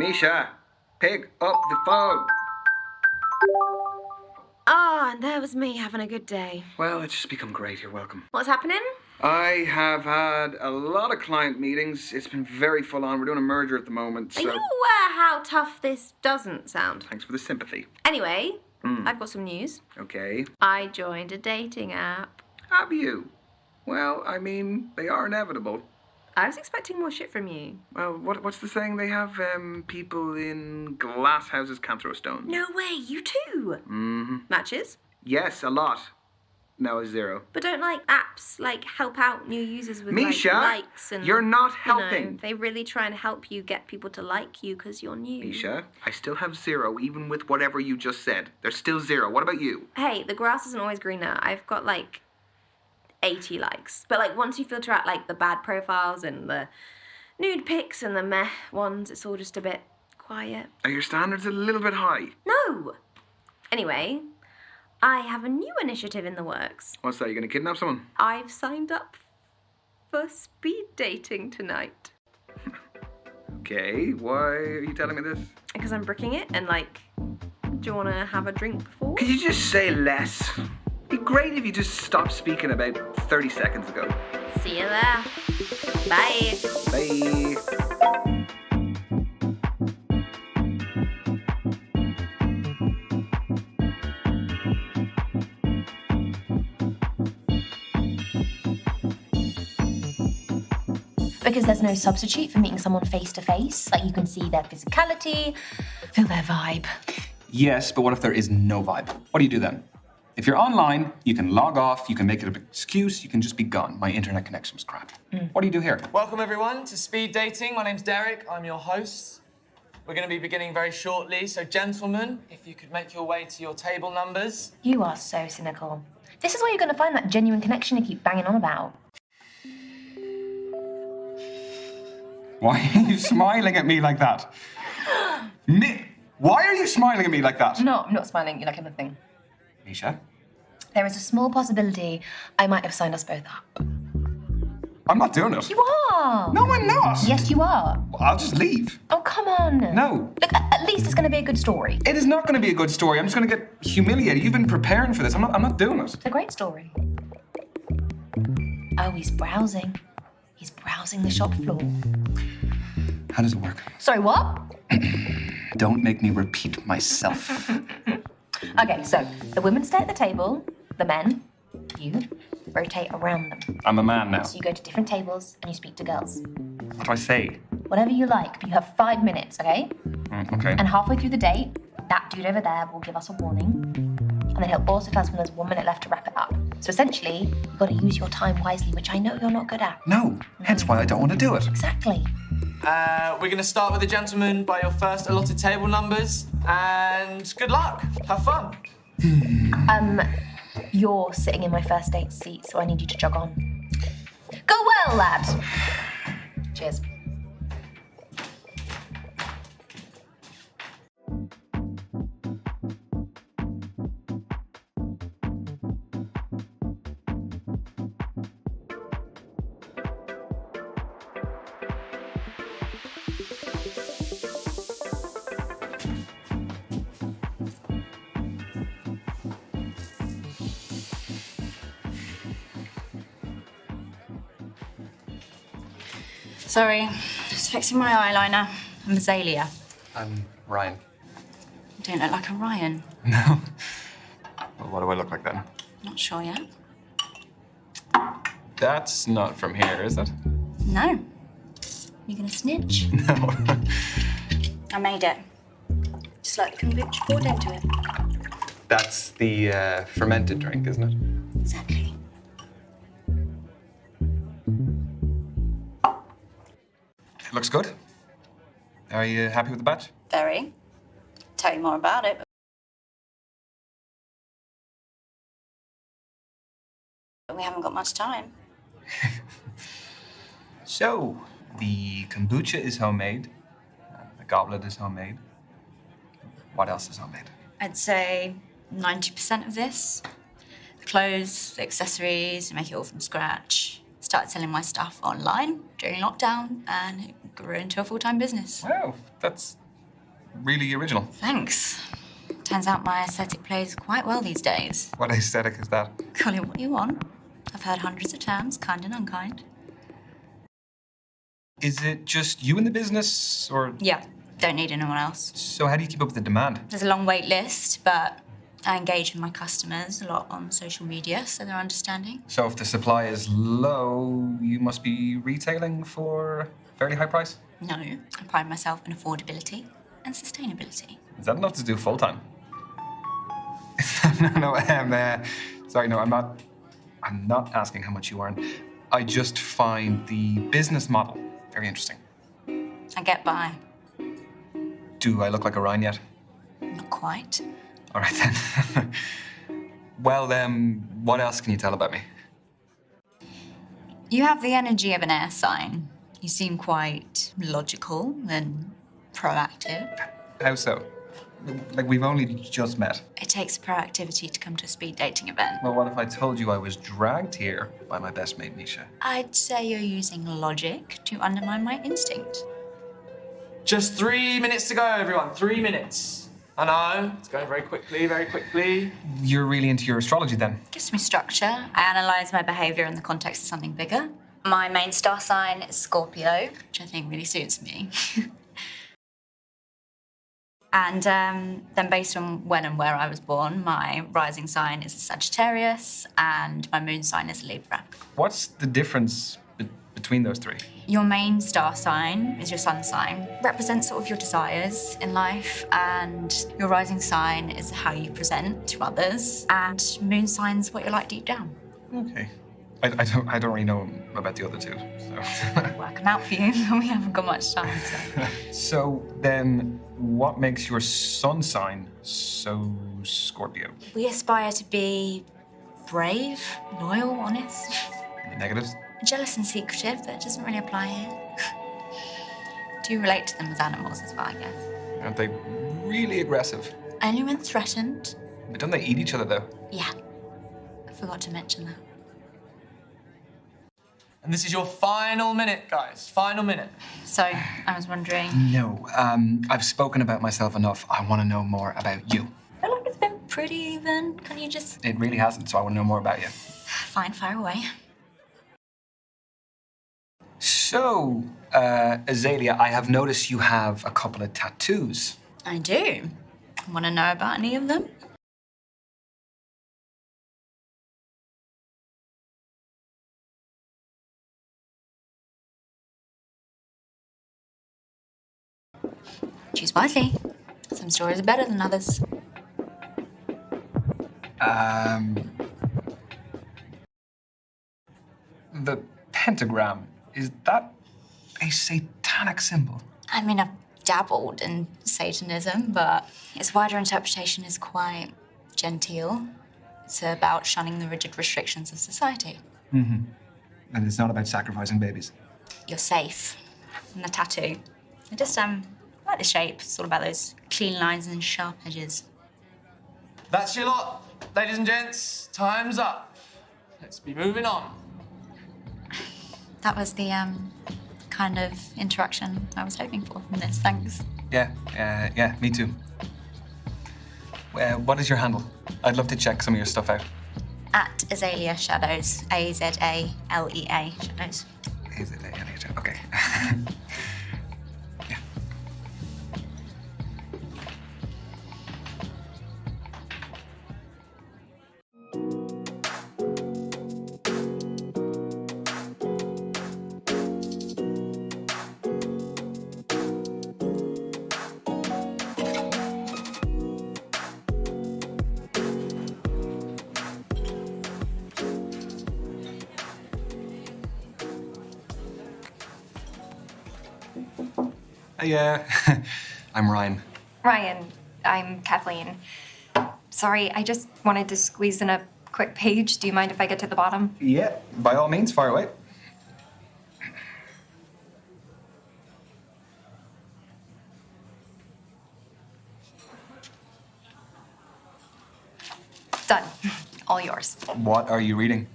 Misha, pick up the phone. Ah, and there was me having a good day. Well, it's just become great. You're welcome. What's happening? I have had a lot of client meetings. It's been very full on. We're doing a merger at the moment, so... Are you aware how tough this doesn't sound? Thanks for the sympathy. Anyway, I've got some news. Okay. I joined a dating app. Have you? Well, I mean, they are inevitable. I was expecting more shit from you. Well, what's the saying? They have, people in glass houses can't throw stones. No way, you too? Mm-hmm. Matches? Yes, a lot. No, 0. But don't, apps, help out new users with, Misha, likes and... you're not helping. They really trying to help you get people to like you because you're new. Misha, I still have 0, even with whatever you just said. There's still 0. What about you? Hey, the grass isn't always greener. I've got, 80 likes. But, once you filter out, the bad profiles and the nude pics and the meh ones, it's all just a bit quiet. Are your standards a little bit high? No! Anyway, I have a new initiative in the works. What's that? You gonna kidnap someone? I've signed up for speed dating tonight. Okay, why are you telling me this? Because I'm bricking it and, do you want to have a drink before? Could you just say less? It'd be great if you just stopped speaking about 30 seconds ago. See you there. Bye. Bye. Because there's no substitute for meeting someone face to face. You can see their physicality, feel their vibe. Yes, but what if there is no vibe? What do you do then? If you're online, you can log off, you can make it an excuse, you can just be gone. My internet connection was crap. What do you do here? Welcome everyone to Speed Dating. My name's Derek, I'm your host. We're going to be beginning very shortly, so gentlemen, if you could make your way to your table numbers. You are so cynical. This is where you're going to find that genuine connection you keep banging on about. Why are you smiling at me like that? Why are you smiling at me like that? No, I'm not smiling. You like anything. Misha? There is a small possibility I might have signed us both up. I'm not doing it. You are! No, I'm not! Yes, you are. Well, I'll just leave. Oh, come on. No. Look, at least it's going to be a good story. It is not going to be a good story. I'm just going to get humiliated. You've been preparing for this. I'm not doing it. It's a great story. Oh, he's browsing. He's browsing the shop floor. How does it work? Sorry, what? Don't make me repeat myself. Okay, so the women stay at the table, the men, you, rotate around them. I'm a man now. So you go to different tables and you speak to girls. What do I say? Whatever you like, but you have 5 minutes, okay? Okay. And halfway through the date, that dude over there will give us a warning. And then he'll also tell us when there's 1 minute left to wrap it up. So essentially, you've got to use your time wisely, which I know you're not good at. No, hence why I don't want to do it. Exactly. We're going to start with the gentlemen by your first allotted table numbers. And good luck. Have fun. You're sitting in my first date seat, so I need you to jog on. Go well, lad. Cheers. Sorry, just fixing my eyeliner. I'm Azalea. I'm Ryan. You don't look like a Ryan. No. Well, what do I look like then? Not sure yet. That's not from here, is it? No. You gonna snitch? No. I made it. Just like the kombucha poured into it. That's the fermented drink, isn't it? Exactly. It looks good. Are you happy with the batch? Very. Tell you more about it. But we haven't got much time. So, the kombucha is homemade. The goblet is homemade. What else is homemade? I'd say 90% of this. The clothes, the accessories, I make it all from scratch. Started selling my stuff online during lockdown and it grew into a full-time business. Wow, that's really original. Thanks. Turns out my aesthetic plays quite well these days. What aesthetic is that? Call it what you want. I've heard hundreds of terms, kind and unkind. Is it just you in the business, or...? Yeah, don't need anyone else. So how do you keep up with the demand? There's a long wait list, but I engage with my customers a lot on social media, so they're understanding. So if the supply is low, you must be retailing for a fairly high price? No, I pride myself in affordability and sustainability. Is that enough to do full-time? No, sorry, no, I'm not asking how much you earn. I just find the business model very interesting. I get by. Do I look like a Ryan yet? Not quite. All right, then. Well, what else can you tell about me? You have the energy of an air sign. You seem quite logical and proactive. How so? Like, we've only just met. It takes proactivity to come to a speed dating event. Well, what if I told you I was dragged here by my best mate, Misha? I'd say you're using logic to undermine my instinct. Just 3 minutes to go, everyone. 3 minutes. I know, it's going very quickly, very quickly. You're really into your astrology, then? Gives me structure. I analyse my behaviour in the context of something bigger. My main star sign is Scorpio, which I think really suits me. And then based on when and where I was born, my rising sign is a Sagittarius and my moon sign is a Libra. What's the difference between those three? Your main star sign is your sun sign. Represents sort of your desires in life, and your rising sign is how you present to others, and moon sign's what you're like deep down. Okay. I don't really know about the other two, so... Work them out for you, we haven't got much time, so... So then, what makes your sun sign so Scorpio? We aspire to be brave, loyal, honest. Any negatives? Jealous and secretive, but it doesn't really apply here. Do relate to them as animals as well, I guess. Aren't they really aggressive? Only when threatened. But don't they eat each other, though? Yeah, I forgot to mention that. And this is your final minute, guys. Final minute. So, I was wondering... No, I've spoken about myself enough. I want to know more about you. I feel like it's been pretty even. Can you just... It really hasn't, so I want to know more about you. Fine, fire away. So, Azalea, I have noticed you have a couple of tattoos. I do. Want to know about any of them? Choose wisely. Some stories are better than others. The pentagram, is that a satanic symbol? I mean, I've dabbled in Satanism, but its wider interpretation is quite genteel. It's about shunning the rigid restrictions of society. Mm-hmm. And it's not about sacrificing babies. You're safe. And the tattoo. I just, like the shape. It's all about those clean lines and sharp edges. That's your lot. Ladies and gents, time's up. Let's be moving on. That was the, kind of interaction I was hoping for from this. Thanks. Yeah, me too. What is your handle? I'd love to check some of your stuff out. At Azalea Shadows. A-Z-A-L-E-A Shadows. A-Z-A-L-E-A, okay. Yeah. Hey, I'm Ryan. Ryan, I'm Kathleen. Sorry, I just wanted to squeeze in a quick page. Do you mind if I get to the bottom? Yeah, by all means, fire away. Done. all yours. What are you reading?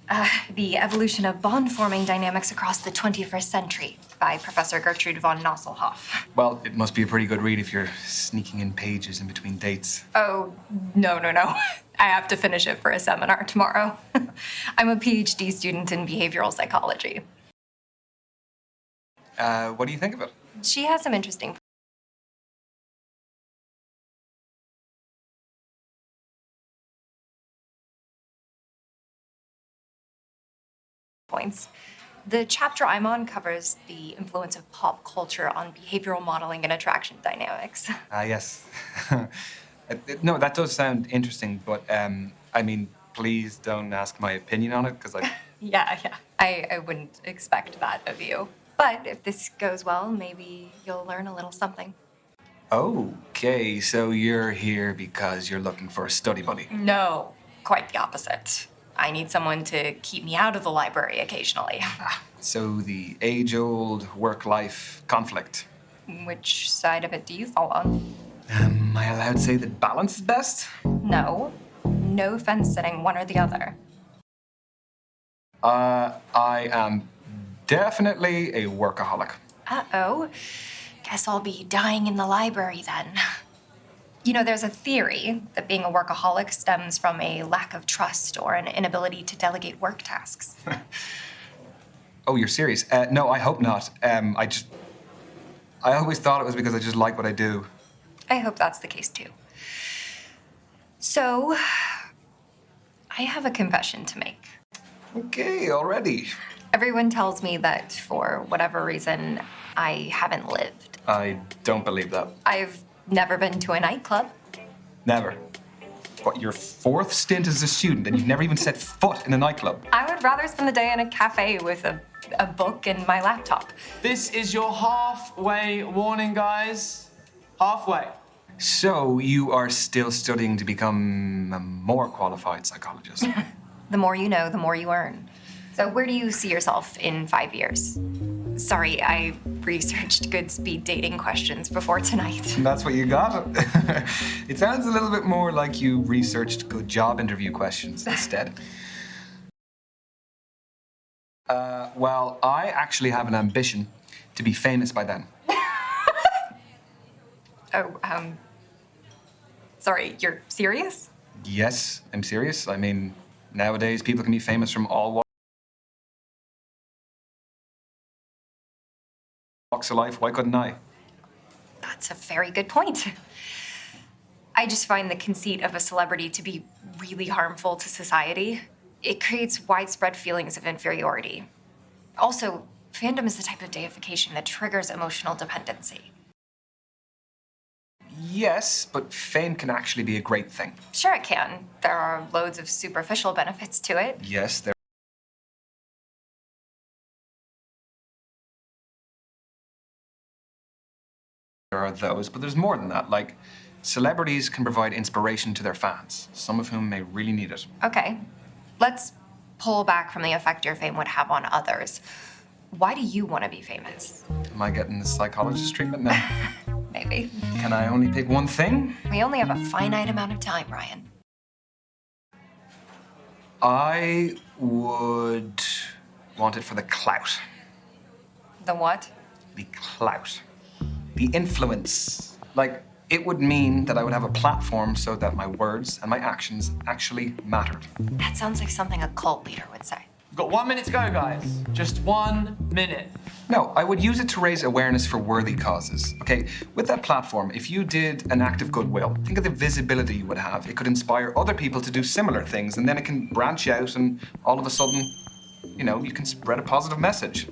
The Evolution of Bond-Forming Dynamics Across the 21st Century by Professor Gertrude von Nosselhoff. Well, it must be a pretty good read if you're sneaking in pages in between dates. Oh, no. I have to finish it for a seminar tomorrow. I'm a PhD student in behavioral psychology. What do you think of it? She has some interesting points. The chapter I'm on covers the influence of pop culture on behavioral modeling and attraction dynamics. Yes. No, that does sound interesting, but I mean, please don't ask my opinion on it, because Yeah. I wouldn't expect that of you. But if this goes well, maybe you'll learn a little something. Okay, so you're here because you're looking for a study buddy. No, quite the opposite. I need someone to keep me out of the library occasionally. So the age-old work-life conflict. Which side of it do you fall on? Am I allowed to say that balance is best? No fence sitting, one or the other. I am definitely a workaholic. Uh-oh. Guess I'll be dying in the library then. You know, there's a theory that being a workaholic stems from a lack of trust or an inability to delegate work tasks. Oh, you're serious? No, I hope not. I always thought it was because I just like what I do. I hope that's the case too. So, I have a confession to make. Okay, already. Everyone tells me that for whatever reason, I haven't lived. I don't believe that. I've never been to a nightclub. Never. What, your fourth stint as a student and you've never even set foot in a nightclub? I would rather spend the day in a cafe with a book and my laptop. This is your halfway warning, guys. Halfway. So you are still studying to become a more qualified psychologist? The more you know, the more you earn. So where do you see yourself in 5 years? Sorry, I researched good speed dating questions before tonight. That's what you got? It sounds a little bit more like you researched good job interview questions instead. Well, I actually have an ambition to be famous by then. Sorry, you're serious? Yes, I'm serious. I mean, nowadays people can be famous from all walks of life. Why couldn't I? That's a very good point. I just find the conceit of a celebrity to be really harmful to society. It creates widespread feelings of inferiority. Also, fandom is the type of deification that triggers emotional dependency. Yes, but fame can actually be a great thing. Sure it can. There are loads of superficial benefits to it. Yes, there are those, but there's more than that. Like, celebrities can provide inspiration to their fans, some of whom may really need it. Okay, let's pull back from the effect your fame would have on others. Why do you want to be famous? Am I getting the psychologist treatment now? Maybe. Can I only pick one thing? We only have a finite amount of time, Ryan. I would want it for the clout. The what? The clout. The influence. Like, it would mean that I would have a platform so that my words and my actions actually mattered. That sounds like something a cult leader would say. We've got 1 minute to go, guys. Just 1 minute. No, I would use it to raise awareness for worthy causes. Okay, with that platform, if you did an act of goodwill, think of the visibility you would have. It could inspire other people to do similar things, and then it can branch out, and all of a sudden, you know, you can spread a positive message.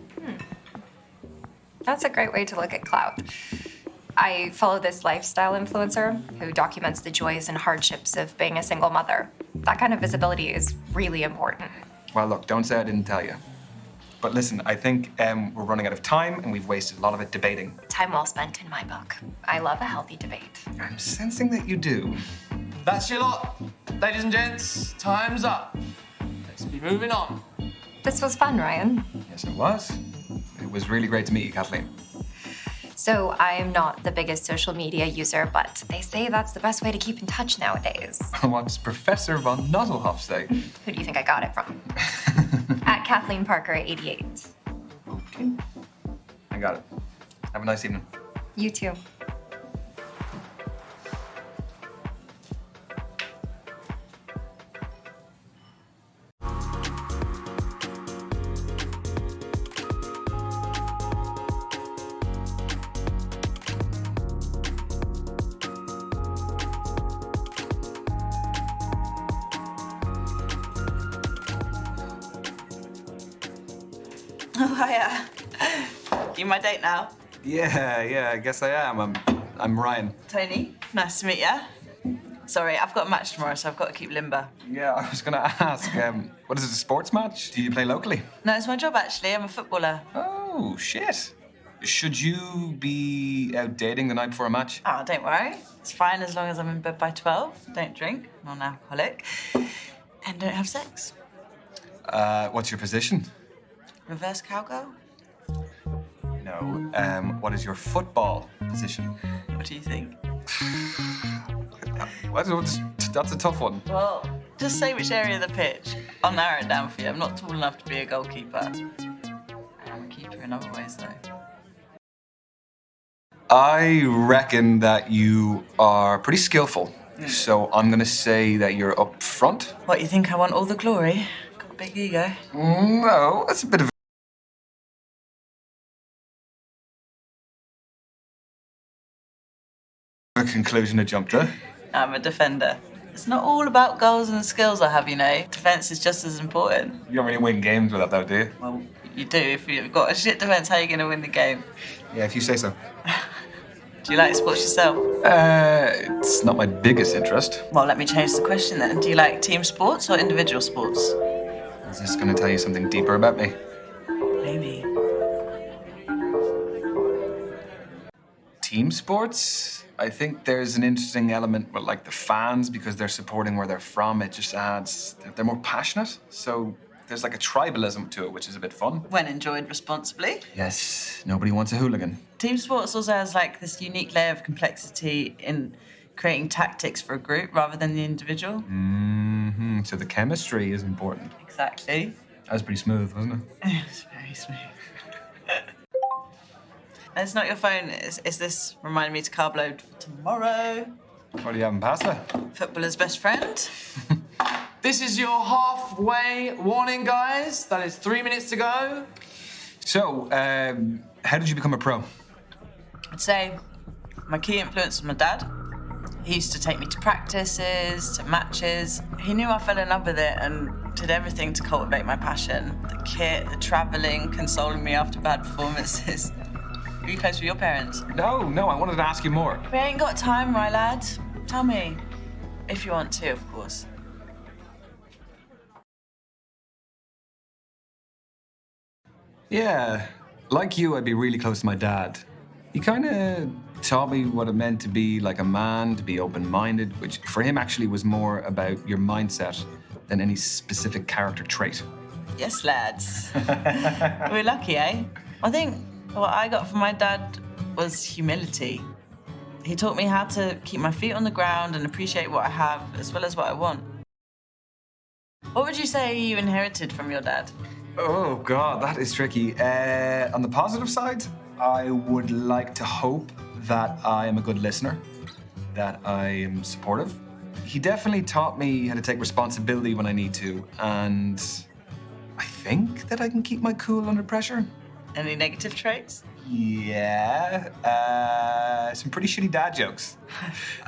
That's a great way to look at clout. I follow this lifestyle influencer who documents the joys and hardships of being a single mother. That kind of visibility is really important. Well, look, don't say I didn't tell you. But listen, I think we're running out of time, and we've wasted a lot of it debating. Time well spent in my book. I love a healthy debate. I'm sensing that you do. That's your lot. Ladies and gents, time's up. Let's be moving on. This was fun, Ryan. Yes, it was. It was really great to meet you, Kathleen. So I'm not the biggest social media user, but they say that's the best way to keep in touch nowadays. What does Professor von Nuzzlehoff say? Who do you think I got it from? At Kathleen Parker 88. Okay. I got it. Have a nice evening. You too. Oh, hiya. You my date now? Yeah, I guess I am. I'm Ryan. Tony, nice to meet ya. Sorry, I've got a match tomorrow, so I've got to keep limber. Yeah, I was gonna ask, what is it, a sports match? Do you play locally? No, it's my job, actually. I'm a footballer. Oh, shit. Should you be out dating the night before a match? Oh, don't worry. It's fine as long as I'm in bed by 12. Don't drink, non-alcoholic. And don't have sex. What's your position? Reverse cowgirl? No. What is your football position? What do you think? That's a tough one. Well, just say which area of the pitch. I'll narrow it down for you. I'm not tall enough to be a goalkeeper. I'm a keeper in other ways, though. I reckon that you are pretty skillful. So I'm gonna say that you're up front. What, you think I want all the glory? Got a big ego. No, that's a bit of a conclusion to jump to. I'm a defender. It's not all about goals and skills I have, you know. Defence is just as important. You don't really win games with that, though, do you? Well, you do. If you've got a shit defence, how are you going to win the game? Yeah, if you say so. Do you like sports yourself? It's not my biggest interest. Well, let me change the question then. Do you like team sports or individual sports? Is this going to tell you something deeper about me? Maybe. Team sports? I think there's an interesting element with, like, the fans, because they're supporting where they're from. It just adds... They're more passionate, so there's, like, a tribalism to it, which is a bit fun. When enjoyed responsibly. Yes, nobody wants a hooligan. Team sports also has, like, this unique layer of complexity in creating tactics for a group rather than the individual. Mm-hmm. So the chemistry is important. Exactly. That was pretty smooth, wasn't it? It's very smooth. It's not your phone. Is this reminding me to carb load for tomorrow? What are you having pasta? Footballer's best friend. This is your halfway warning, guys. That is 3 minutes to go. So, how did you become a pro? I'd say my key influence was my dad. He used to take me to practices, to matches. He knew I fell in love with it and did everything to cultivate my passion. The kit, the travelling, consoling me after bad performances. Were you close with your parents? No, I wanted to ask you more. We ain't got time, my lad. Tell me. If you want to, of course. Yeah, like you, I'd be really close to my dad. He kind of taught me what it meant to be like a man, to be open-minded, which for him actually was more about your mindset than any specific character trait. Yes, lads. We're lucky, eh? I think what I got from my dad was humility. He taught me how to keep my feet on the ground and appreciate what I have as well as what I want. What would you say you inherited from your dad? Oh, God, that is tricky. On the positive side, I would like to hope that I am a good listener, that I am supportive. He definitely taught me how to take responsibility when I need to, and I think that I can keep my cool under pressure. Any negative traits? Yeah, some pretty shitty dad jokes.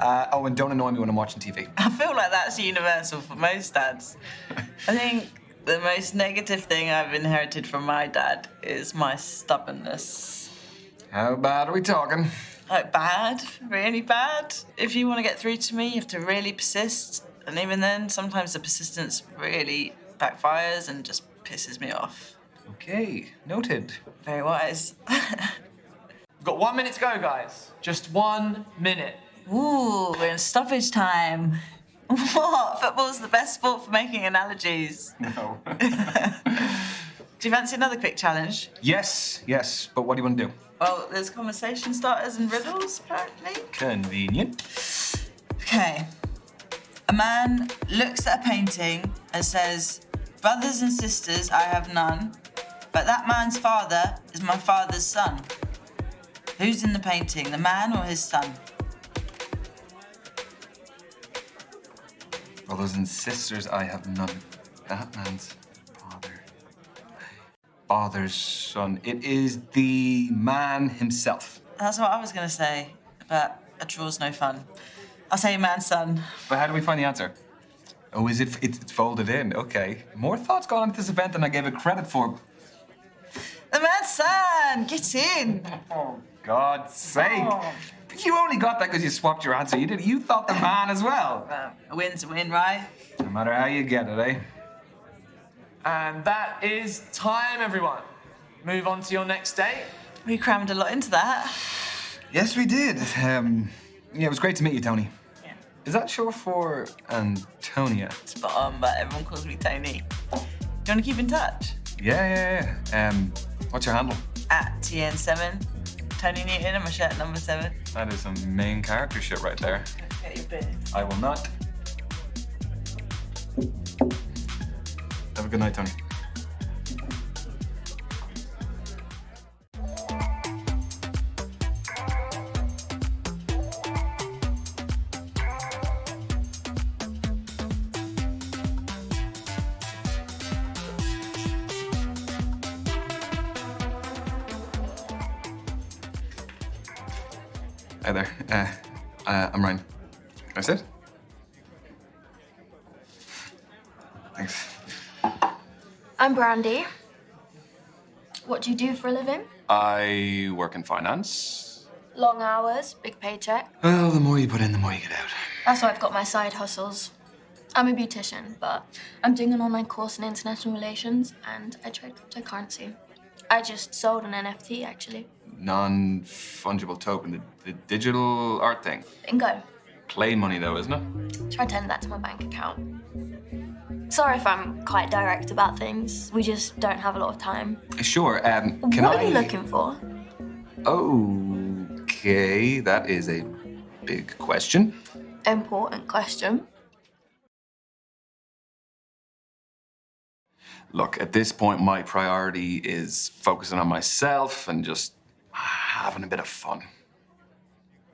Oh, and don't annoy me when I'm watching TV. I feel like that's universal for most dads. I think the most negative thing I've inherited from my dad is my stubbornness. How bad are we talking? Like bad, really bad. If you want to get through to me, you have to really persist. And even then, sometimes the persistence really backfires and just pisses me off. Okay, noted. Very wise. We've got 1 minute to go, guys. Just 1 minute. Ooh, we're in stoppage time. What? Football's the best sport for making analogies. No. Do you fancy another quick challenge? Yes, but what do you want to do? Well, there's conversation starters and riddles, apparently. Convenient. Okay. A man looks at a painting and says, "Brothers and sisters, I have none, but that man's father is my father's son." Who's in the painting, the man or his son? Brothers and sisters, I have none. That man's father's son. It is the man himself. That's what I was going to say, but a draw's no fun. I'll say man's son. But how do we find the answer? Oh, is it? It's folded in. Okay. More thought's gone into this event than I gave it credit for. The man's son! Get in! Oh, God's sake. But you only got that because you swapped your answer. You thought the man as well. A win's a win, right? No matter how you get it, eh? And that is time, everyone. Move on to your next date. We crammed a lot into that. Yes, we did. Yeah, it was great to meet you, Tony. Yeah. Is that short for Antonia? Spot on, but everyone calls me Tony. Do you want to keep in touch? Yeah. What's your handle? At TN7. Tony Newton and my shirt number 7. That is some main character shit right there. Get your beer. I will not. Have a good night, Tony. Hi there. I'm Ryan. Can I sit? Thanks. I'm Brandy. What do you do for a living? I work in finance. Long hours, big paycheck. Well, the more you put in, the more you get out. That's why I've got my side hustles. I'm a beautician, but I'm doing an online course in international relations and I trade cryptocurrency. I just sold an NFT, actually. Non-fungible token, the digital art thing. Bingo. Play money, though, isn't it? Try to send that to my bank account. Sorry if I'm quite direct about things. We just don't have a lot of time. Sure. What are you looking for? Okay, that is a big question. Important question. Look, at this point, my priority is focusing on myself and just having a bit of fun.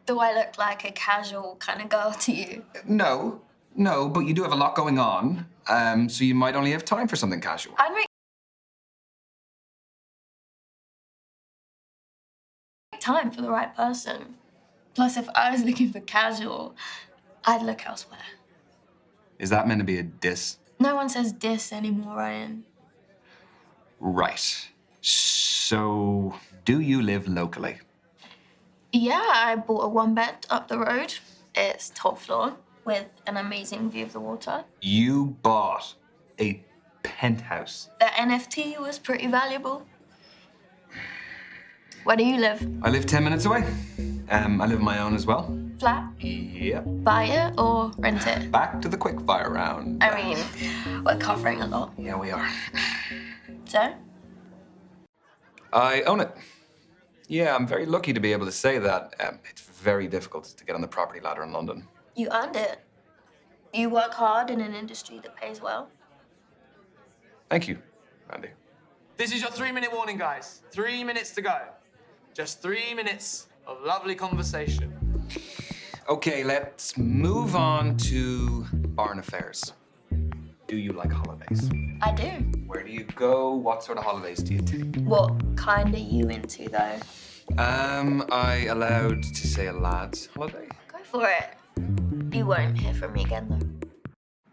Do I look like a casual kind of girl to you? No, but you do have a lot going on, so you might only have time for something casual. I'd make time for the right person. Plus, if I was looking for casual, I'd look elsewhere. Is that meant to be a diss? No one says diss anymore, Ryan. Right. So, do you live locally? Yeah, I bought a one-bed up the road. It's top floor with an amazing view of the water. You bought a penthouse. The NFT was pretty valuable. Where do you live? I live 10 minutes away. I live on my own as well. Flat? Yep. Buy it or rent it? Back to the quickfire round. I mean, we're covering a lot. Yeah, we are. So? I own it. Yeah, I'm very lucky to be able to say that. It's very difficult to get on the property ladder in London. You earned it. You work hard in an industry that pays well. Thank you, Randy. This is your 3-minute warning, guys. 3 minutes to go. Just 3 minutes of lovely conversation. Okay, let's move on to barn affairs. Do you like holidays? I do. Where do you go? What sort of holidays do you take? What kind are you into, though? I allowed to say a lad's holiday? Go for it. You won't hear from me again, though.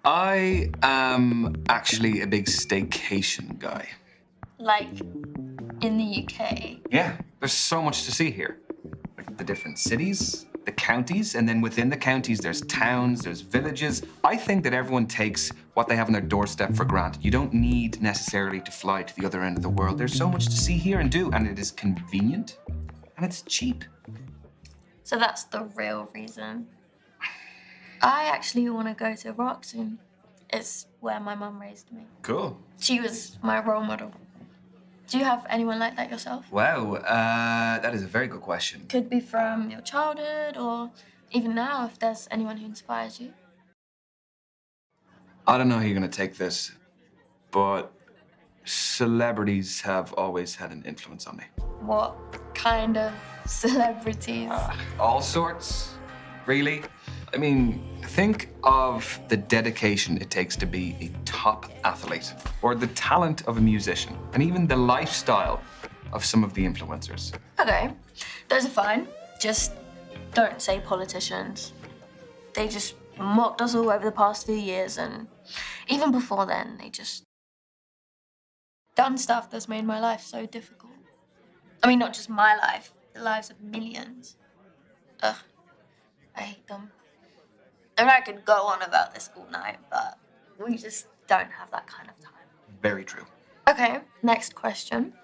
I am actually a big staycation guy. Like, in the UK? Yeah, there's so much to see here. Like the different cities, the counties, and then within the counties, there's towns, there's villages. I think that everyone takes what they have on their doorstep for granted. You don't need necessarily to fly to the other end of the world. There's so much to see here and do, and it is convenient, and it's cheap. So that's the real reason. I actually want to go to Iraq soon. It's where my mum raised me. Cool. She was my role model. Do you have anyone like that yourself? Wow, that is a very good question. Could be from your childhood or even now, if there's anyone who inspires you. I don't know how you're gonna take this, but celebrities have always had an influence on me. What kind of celebrities? All sorts, really. I mean, think of the dedication it takes to be a top athlete, or the talent of a musician, and even the lifestyle of some of the influencers. Okay, those are fine. Just don't say politicians. They just mocked us all over the past few years, and even before then, they just done stuff that's made my life so difficult. I mean, not just my life, the lives of millions. Ugh, I hate them. I mean, I could go on about this all night, but we just don't have that kind of time. Very true. Okay, next question.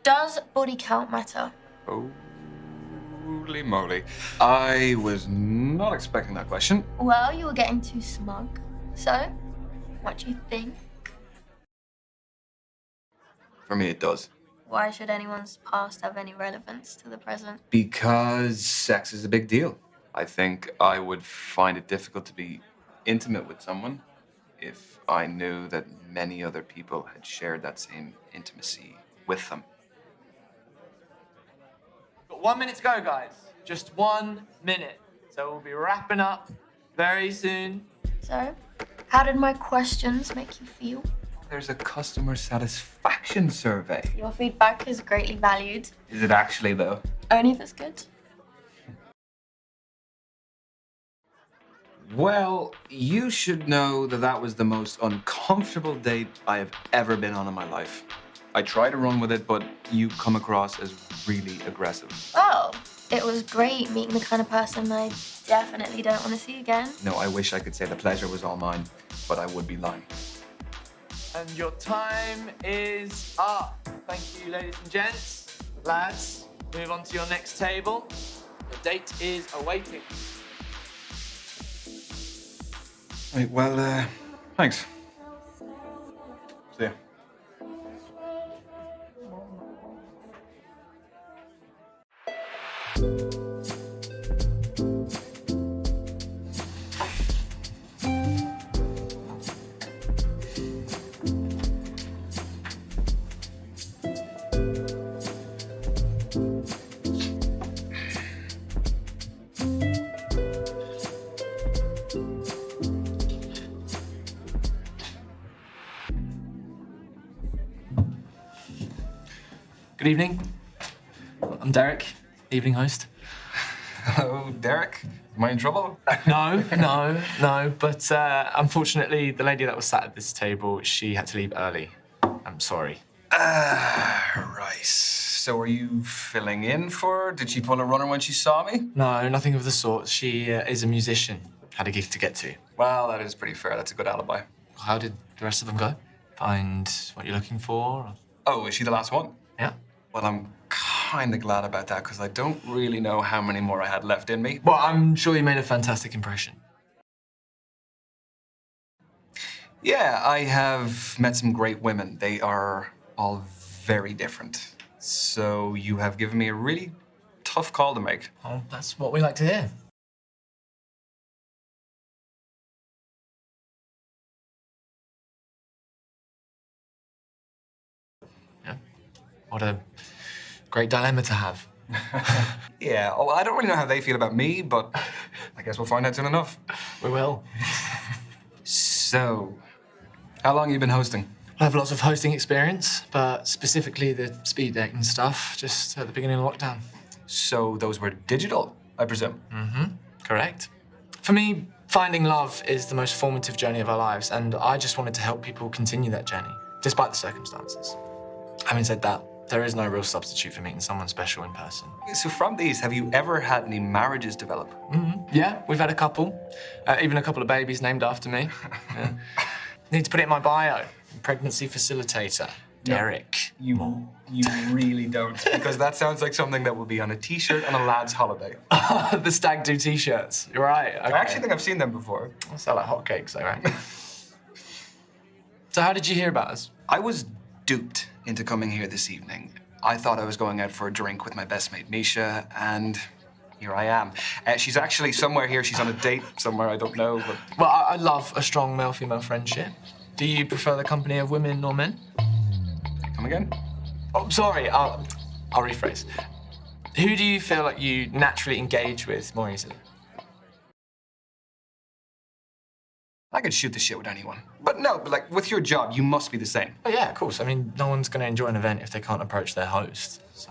Does body count matter? Holy moly. I was not expecting that question. Well, you were getting too smug. So, what do you think? For me, it does. Why should anyone's past have any relevance to the present? Because sex is a big deal. I think I would find it difficult to be intimate with someone if I knew that many other people had shared that same intimacy with them. Got 1 minute to go, guys. Just 1 minute. So we'll be wrapping up very soon. So, how did my questions make you feel? There's a customer satisfaction survey. Your feedback is greatly valued. Is it actually, though? Only if it's good. Well, you should know that that was the most uncomfortable date I have ever been on in my life. I tried to run with it, but you come across as really aggressive. Oh, it was great meeting the kind of person I definitely don't want to see again. No, I wish I could say the pleasure was all mine, but I would be lying. And your time is up. Thank you, ladies and gents. Lads, move on to your next table. The date is awaiting. Right, well, thanks. See ya. Good evening. I'm Derek, evening host. Hello, Derek. Am I in trouble? No. But unfortunately, the lady that was sat at this table, she had to leave early. I'm sorry. Right. So are you filling in for her? Did she pull a runner when she saw me? No, nothing of the sort. She is a musician. Had a gig to get to. Well, that is pretty fair. That's a good alibi. How did the rest of them go? Find what you're looking for? Oh, is she the last one? Yeah. Well, I'm kind of glad about that because I don't really know how many more I had left in me. Well, I'm sure you made a fantastic impression. Yeah, I have met some great women. They are all very different. So you have given me a really tough call to make. Oh, that's what we like to hear. Yeah. What a great dilemma to have. Yeah, well, I don't really know how they feel about me, but I guess we'll find out soon enough. We will. So, how long have you been hosting? I have lots of hosting experience, but specifically the speed dating stuff, just at the beginning of lockdown. So those were digital, I presume? Mm-hmm, correct. For me, finding love is the most formative journey of our lives, and I just wanted to help people continue that journey, despite the circumstances. Having said that, there is no real substitute for meeting someone special in person. So from these, have you ever had any marriages develop? Mm-hmm. Yeah, we've had a couple. Even a couple of babies named after me. Yeah. Need to put it in my bio. Pregnancy facilitator, Derek. You really don't, because that sounds like something that would be on a T-shirt on a lad's holiday. The stag do T-shirts. You're right. Okay. I actually think I've seen them before. They sell like hotcakes, though, right? So how did you hear about us? I was duped. into coming here this evening. I thought I was going out for a drink with my best mate, Misha, and here I am. She's actually somewhere here. She's on a date somewhere, I don't know, but... Well, I love a strong male-female friendship. Do you prefer the company of women or men? Come again? Oh, sorry, I'll rephrase. Who do you feel like you naturally engage with more easily? I could shoot the shit with anyone. But no, but like, with your job, you must be the same. Oh, yeah, of course. I mean, no one's going to enjoy an event if they can't approach their host. So,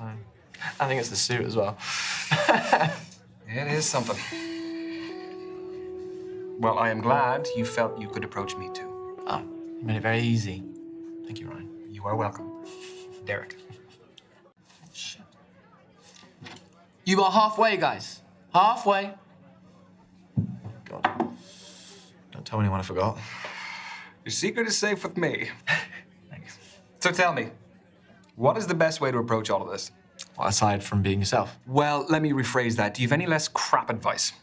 I think it's the suit as well. It is something. Well, I am glad you felt you could approach me too. Oh, you made it very easy. Thank you, Ryan. You are welcome. Derek. Shit. You are halfway, guys. Halfway. God. Don't tell anyone I forgot. Your secret is safe with me. Thanks. So tell me, what is the best way to approach all of this? Well, aside from being yourself. Well, let me rephrase that. Do you have any less crap advice?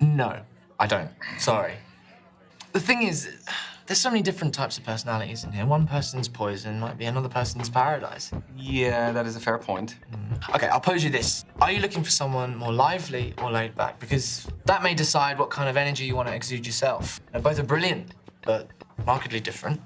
No, I don't. Sorry. The thing is, there's so many different types of personalities in here. One person's poison might be another person's paradise. Yeah, that is a fair point. Okay, I'll pose you this. Are you looking for someone more lively or laid back? Because that may decide what kind of energy you want to exude yourself. Now, both are brilliant, but markedly different.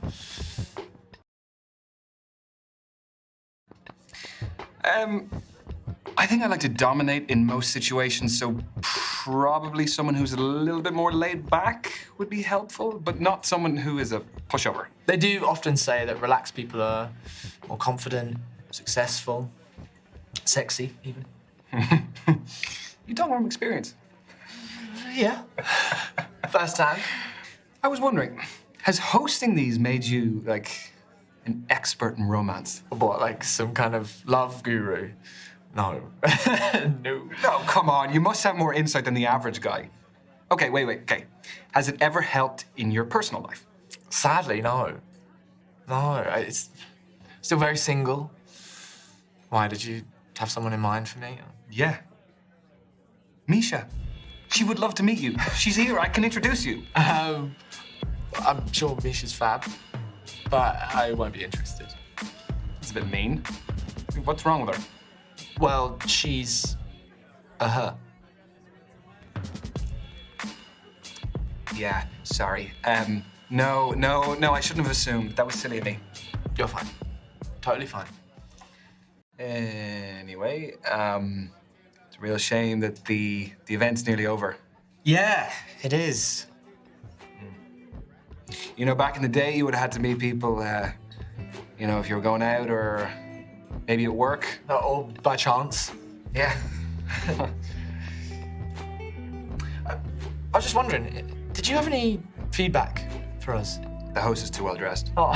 I think I like to dominate in most situations, so probably someone who's a little bit more laid back would be helpful, but not someone who is a pushover. They do often say that relaxed people are more confident, successful, sexy, even. You talk from experience. Yeah. First hand. I was wondering, has hosting these made you, like, an expert in romance? What, like some kind of love guru? No. No. No, come on. You must have more insight than the average guy. Okay, wait. Okay. Has it ever helped in your personal life? Sadly, no. No, it's still very single. Why, did you have someone in mind for me? Yeah. Misha. She would love to meet you. She's here. I can introduce you. I'm sure Misha's fab, but I won't be interested. It's a bit mean. What's wrong with her? Well, she's a her. Yeah, sorry. No, I shouldn't have assumed. That was silly of me. You're fine. Totally fine. Anyway, it's a real shame that the event's nearly over. Yeah, it is. You know, back in the day, you would have had to meet people, you know, if you were going out or maybe at work. Or by chance. Yeah. I was just wondering, did you have any feedback for us? The host is too well dressed. Oh.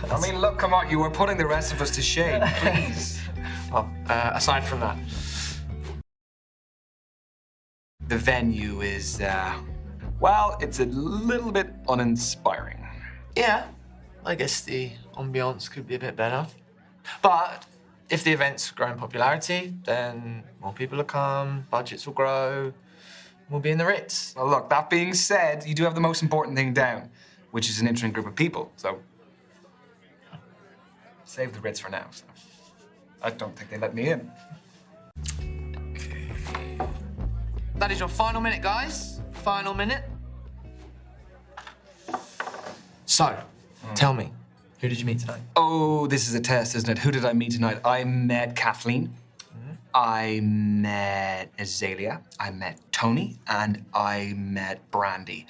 I mean, look, come on, you were putting the rest of us to shame, please. Well, aside from that. The venue is, well, it's a little bit uninspiring. Yeah, I guess the ambiance could be a bit better. But if the event's grow in popularity, then more people will come, budgets will grow, we'll be in the Ritz. Well, look, that being said, you do have the most important thing down, which is an interesting group of people, so save the Ritz for now. So. I don't think they let me in. That is your final minute, guys. Final minute. So, tell me, who did you meet tonight? Oh, this is a test, isn't it? Who did I meet tonight? I met Kathleen. I met Azalea. I met Tony. And I met Brandy.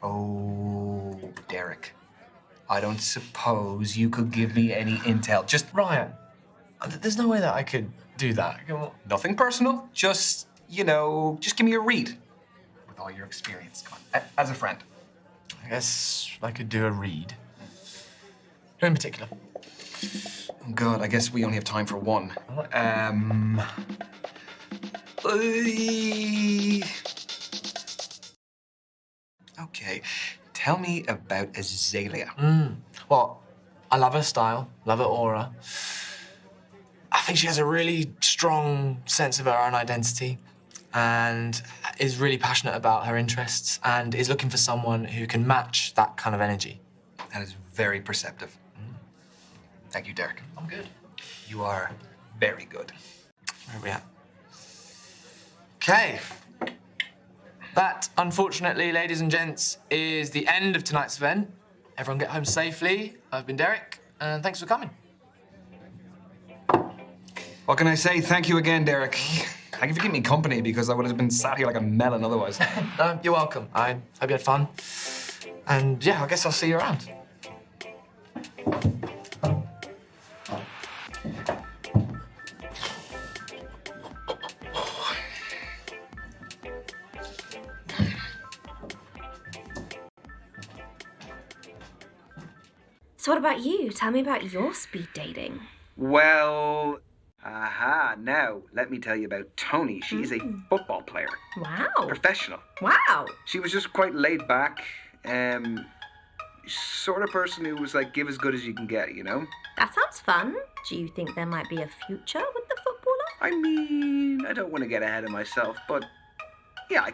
Oh, Derek. I don't suppose you could give me any intel. Just Ryan, there's no way that I could do that. Come on. nothing personal. Just, you know, just give me a read. With all your experience. Come on, as a friend. I guess I could do a read. Who in particular? Oh, God, I guess we only have time for one. Okay, tell me about Azalea. Well, I love her style, love her aura. I think she has a really strong sense of her own identity and is really passionate about her interests and is looking for someone who can match that kind of energy. That is very perceptive. Thank you, Derek. I'm good. You are very good. Where are we at? Okay. That, unfortunately, ladies and gents, is the end of tonight's event. Everyone get home safely. I've been Derek, and thanks for coming. What can I say? Thank you again, Derek. Thank you for keeping me company, because I would have been sat here like a melon otherwise. No, you're welcome. I hope you had fun. And yeah, I guess I'll see you around. So what about you? Tell me about your speed dating. Well, now let me tell you about Tony. She is a football player. Wow. Professional. Wow. She was just quite laid back, sort of person who was like, give as good as you can get, you know? That sounds fun. Do you think there might be a future with the footballer? I mean, I don't want to get ahead of myself, but yeah,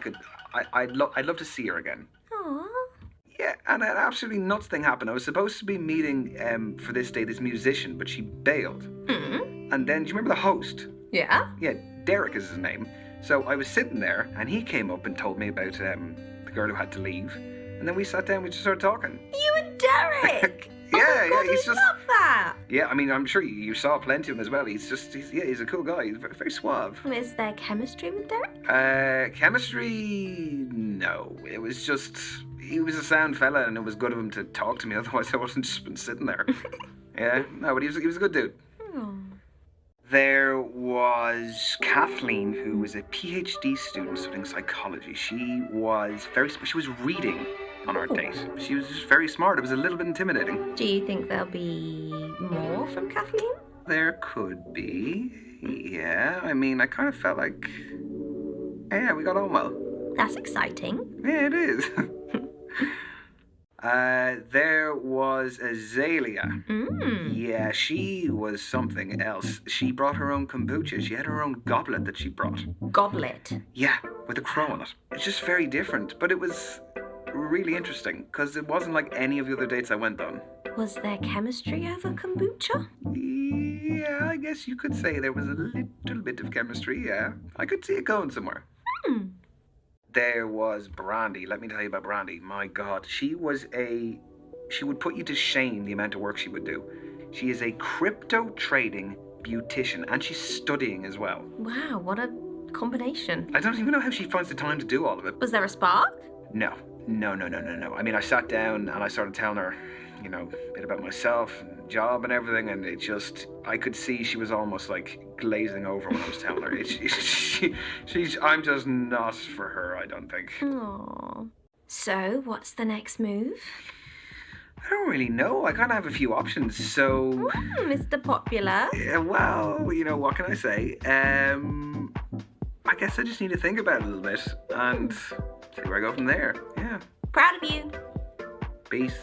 I'd love to see her again. Aww. Yeah, and an absolutely nuts thing happened. I was supposed to be meeting for this day this musician, but she bailed. Mm-hmm. And then, do you remember the host? Yeah? Yeah, Derek is his name. So I was sitting there, and he came up and told me about the girl who had to leave. And then we sat down, we just started talking. You and Derek! Yeah, oh my God, he's I love that! Yeah, I mean, I'm sure you saw plenty of him as well. He's a cool guy. He's very, very suave. Is there chemistry with Derek? Chemistry? No. It was just, he was a sound fella, and it was good of him to talk to me. Otherwise, I wouldn't just been sitting there. Yeah, no, but he was a good dude. Oh. There was Kathleen, who was a PhD student studying psychology. She was reading on our date. She was just very smart. It was a little bit intimidating. Do you think there'll be more from Kathleen? There could be. Yeah, I mean, I kind of felt like, yeah, we got on well. That's exciting. Yeah, it is. There was Azalea. Yeah, she was something else. She brought her own kombucha. She had her own goblet that she brought. Goblet? Yeah, with a crow on it. It's just very different, but it was really interesting, because it wasn't like any of the other dates I went on. Was there chemistry over kombucha? Yeah, I guess you could say there was a little bit of chemistry, yeah. I could see it going somewhere. There was Brandy. Let me tell you about Brandy. My God, she would put you to shame the amount of work she would do. She is a crypto trading beautician, and she's studying as well. Wow, what a combination. I don't even know how she finds the time to do all of it. Was there a spark? No. I mean, I sat down and I started telling her, you know, a bit about myself and job and everything, and it just, I could see she was almost like glazing over when I was telling her. I'm just not for her, I don't think. Aww. So, what's the next move? I don't really know. I kind of have a few options, so... Mr. Popular. Yeah, well, you know, what can I say? I guess I just need to think about it a little bit and see where I go from there. Yeah. Proud of you. Peace.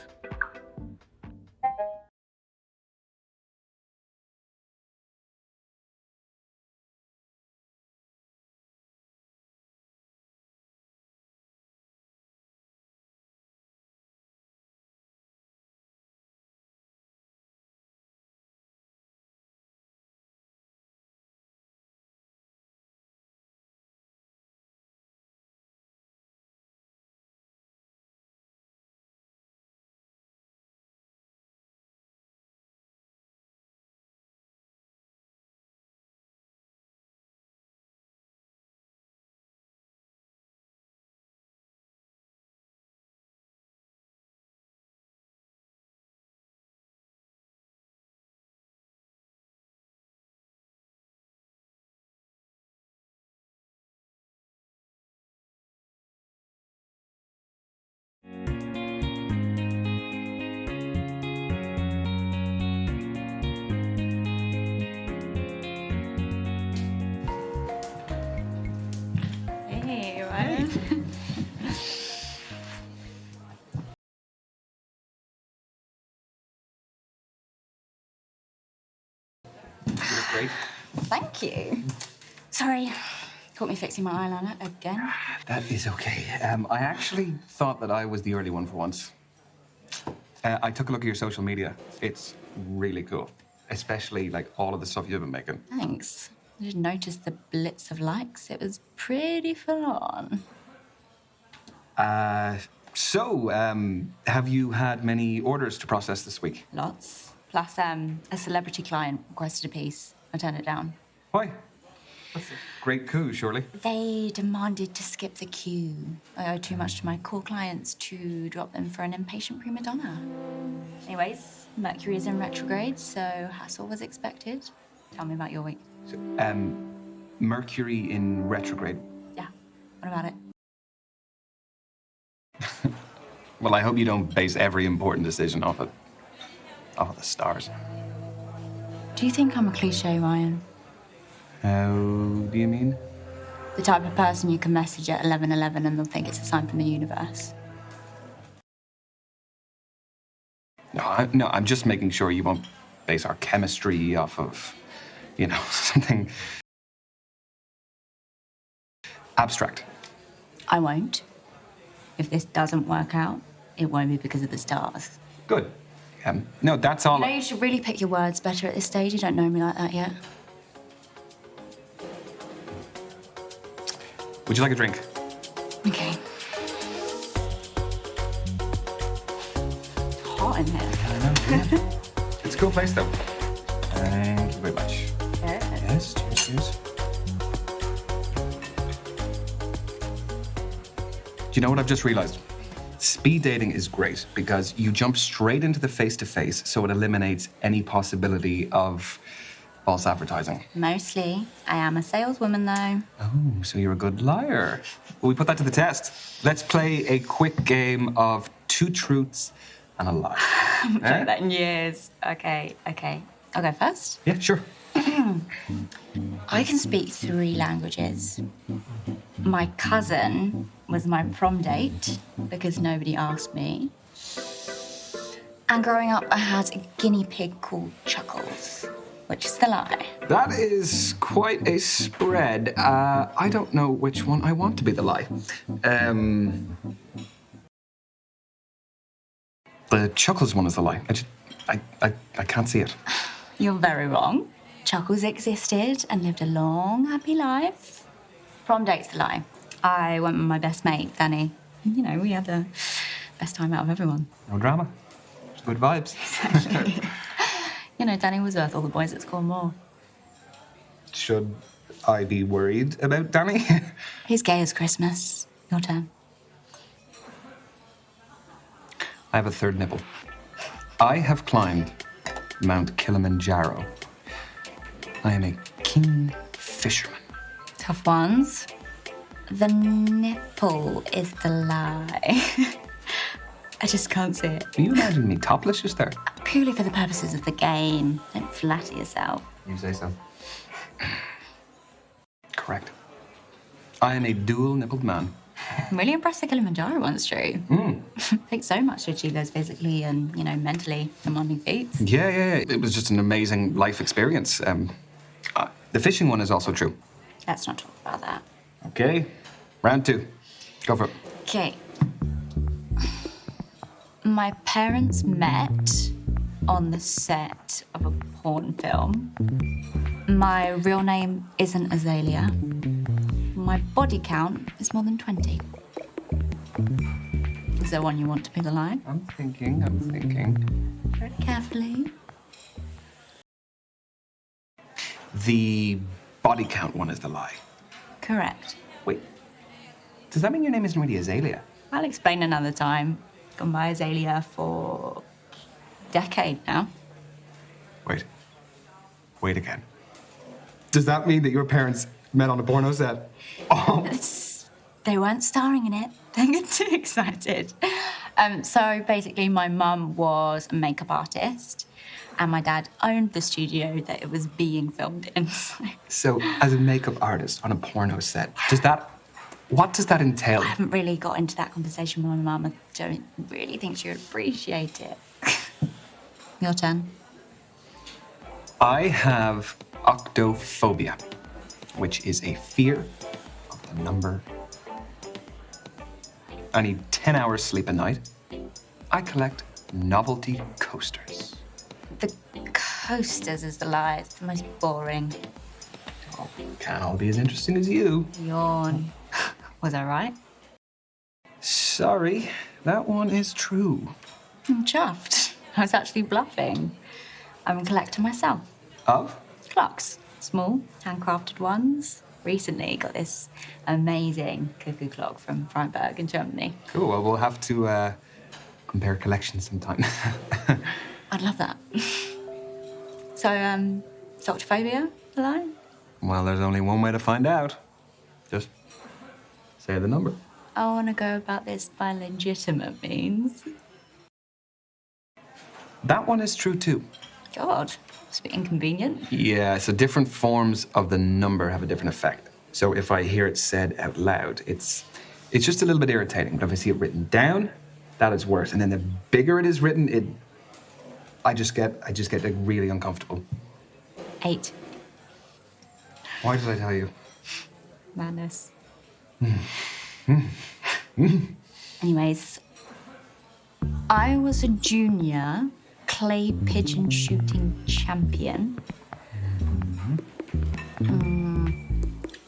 Great. Thank you. Sorry, caught me fixing my eyeliner again. That is okay. I actually thought that I was the early one for once. I took a look at your social media. It's really cool. especially like all of the stuff you've been making. Thanks. I didn't notice the blitz of likes. It was pretty full on. Have you had many orders to process this week? Lots. Plus, a celebrity client requested a piece. I turned it down. Why? That's a great coup, surely. They demanded to skip the queue. I owe too much to my core clients to drop them for an impatient prima donna. Anyways, Mercury is in retrograde, so hassle was expected. Tell me about your week. So, Mercury in retrograde. Yeah, what about it? Well, I hope you don't base every important decision off of the stars. Do you think I'm a cliche, Ryan? How do you mean? The type of person you can message at 11:11 and they'll think it's a sign from the universe. No, I'm just making sure you won't base our chemistry off of, something abstract. I won't. If this doesn't work out, it won't be because of the stars. Good. No, that's all. You should really pick your words better at this stage. You don't know me like that yet. Would you like a drink? Okay. Hot in here. I know. Yeah. It's a cool place, though. Thank you very much. Yes, cheers. Do you know what I've just realized? Speed dating is great because you jump straight into the face-to-face, so it eliminates any possibility of false advertising. Mostly. I am a saleswoman, though. Oh, so you're a good liar. Well, we put that to the test. Let's play a quick game of 2 truths and a lie. I haven't played that in years. Okay. I'll go first. Yeah, sure. I can speak 3 languages. My cousin was my prom date because nobody asked me. And growing up, I had a guinea pig called Chuckles, which is the lie. That is quite a spread. I don't know which one I want to be the lie. The Chuckles one is the lie. I can't see it. You're very wrong. Chuckles existed and lived a long, happy life. Prom date's the lie. I went with my best mate, Danny. We had the best time out of everyone. No drama. Just good vibes. Exactly. Danny was worth all the boys at school more. Should I be worried about Danny? He's gay as Christmas. Your turn. I have a third nipple. I have climbed Mount Kilimanjaro. I am a keen fisherman. Tough ones. The nipple is the lie. I just can't see it. Are you imagining me topless just there? Purely for the purposes of the game. Don't flatter yourself. You say so. Correct. I am a dual-nippled man. I'm really impressed the Kilimanjaro one's true. It takes so much to achieve those physically and, mentally demanding feats. Yeah. It was just an amazing life experience. The fishing one is also true. Let's not talk about that. Okay. Round 2. Go for it. Okay. My parents met on the set of a porn film. My real name isn't Azalea. My body count is more than 20. Is there one you want to be the lie? I'm thinking. Very carefully. The body count one is the lie. Correct. Wait. Does that mean your name isn't really Azalea? I'll explain another time. Gone by Azalea for a decade now. Wait again. Does that mean that your parents met on a porno set? Oh. They weren't starring in it. Don't get too excited. So basically, my mum was a makeup artist, and my dad owned the studio that it was being filmed in. So, as a makeup artist on a porno set, what does that entail? I haven't really got into that conversation with my mum. I don't really think she would appreciate it. Your turn. I have octophobia, which is a fear of the number. I need 10 hours sleep a night. I collect novelty coasters. The posters as the lie. It's the most boring. Oh, can't all be as interesting as you. Yawn. Was I right? Sorry, that one is true. I'm chuffed. I was actually bluffing. I'm a collector myself. Of? Clocks. Small, handcrafted ones. Recently got this amazing cuckoo clock from Freiburg in Germany. Cool, well, we'll have to compare collections sometime. I'd love that. So, salt phobia, the line? Well, there's only one way to find out. Just say the number. I want to go about this by legitimate means. That one is true too. God, it's a bit inconvenient. Yeah, so different forms of the number have a different effect. So if I hear it said out loud, it's just a little bit irritating. But if I see it written down, that is worse. And then the bigger it is written, I just get like really uncomfortable. 8. Why did I tell you? Madness. Anyways, I was a junior clay pigeon shooting champion.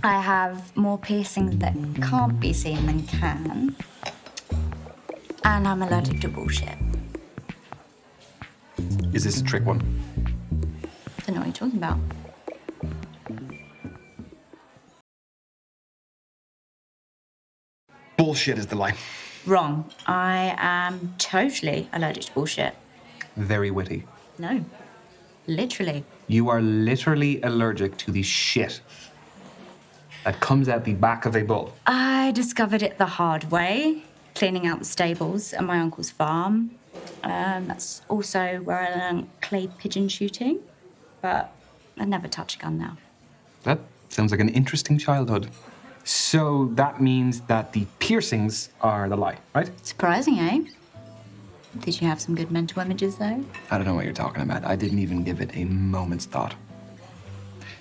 I have more piercings that can't be seen than can. And I'm allergic to bullshit. Is this a trick one? Don't know what you're talking about. Bullshit is the lie. Wrong. I am totally allergic to bullshit. Very witty. No. Literally. You are literally allergic to the shit that comes out the back of a bull. I discovered it the hard way, cleaning out the stables at my uncle's farm. That's also where I learned clay pigeon shooting, but I never touch a gun now. That sounds like an interesting childhood. So that means that the piercings are the lie, right? Surprising, eh? Did you have some good mental images, though? I don't know what you're talking about. I didn't even give it a moment's thought.